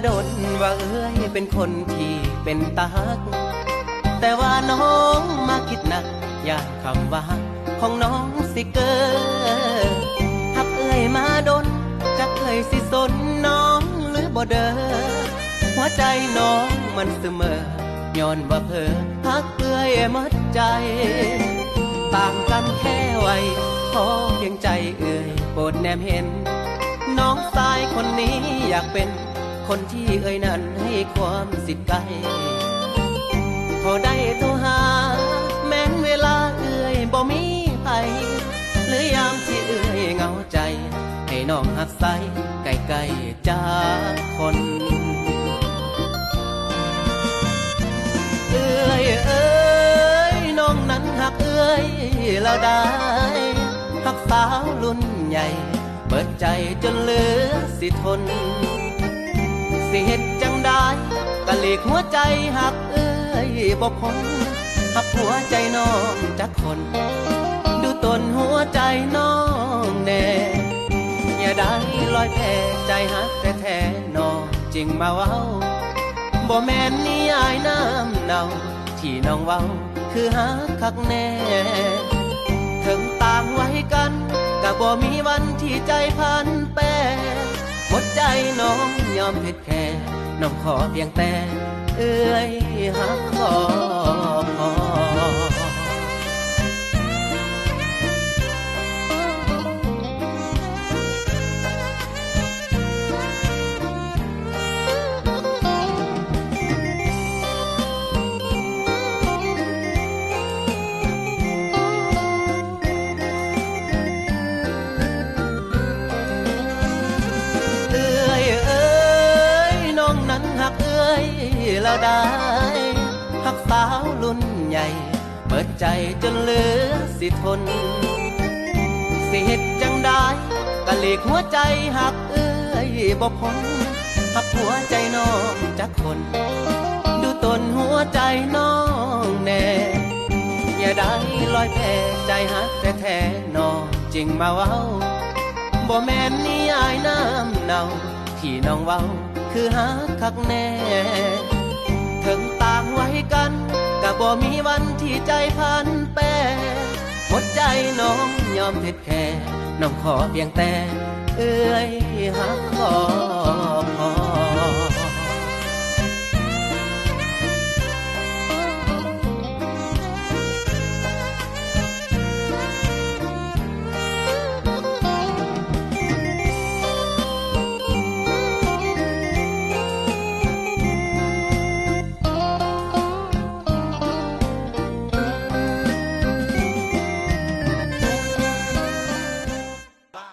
มาดนว่าเอ้ยเป็นคนที่เป็นตาฮักแต่ว่าน้องมาคิดหนักอยากคำว่าของน้องสิเกินหักเอ้ยมาดนจักเอ้ยสิสนน้องหรือบ่เด้อหัวใจน้องมันเสมอย้อนว่าเพ้อหักเอ้ยหมดใจต่างกันแค่วัยขอเพียงใจเอ้ยโปรดแนมเห็นน้องชายคนนี้อยากเป็นคนที่เอ้ยนั้นให้ความสิทธิ์ไกลพอได้โทรหาแม้นเวลาเอ้ยบ่มีไผหรือยามที่เอ้ยเหงาใจให้น้องหักใส่ใกล้ๆจากคนเอ้ยเอ้ยน้องนั้นหักเอ้ยเราได้หักสาวรุ่นใหญ่เปิดใจจนเหลือสิทนสิเฮ็ดจังได้กะลีกหัวใจหักเอ้ยบ่พ้นหักหัวใจน้องจักคนดูต้นหัวใจน้องแน่อย่าได้ลอยแพใจหักแท้ๆน้องจริงมาเว้าบ่แม่นนิยายน้ำเนาที่น้องเว้าคือหักคักแน่ถึงต่างไว้กันก็บ่มีวันที่ใจพันแปรหมดใจน้องยอมเผ็ดแค่น้องขอเพียงแต่เอ้ยหักขอพอหักเอ้ยเราได้หักสาวรุ่นใหญ่เปิดใจจนเหลือสิทนสิเฮ็ดจังได้กะลีกหัวใจหักเอ้ยบ่พ้นหักหัวใจน้องจักคนดูต้นหัวใจน้องแน่อย่าได้ลอยแพใจหักแท้ๆน้องจริงมาเว้าบ่แม่นนิยายน้ำเนาที่น้องเว้าคือหักคักแน่ถึงต่างไว้กันก็บ่มีวันที่ใจพันแปรหมดใจน้องยอมเผ็ดแค่น้องขอเพียงแต่เอ้ยหักขอพอ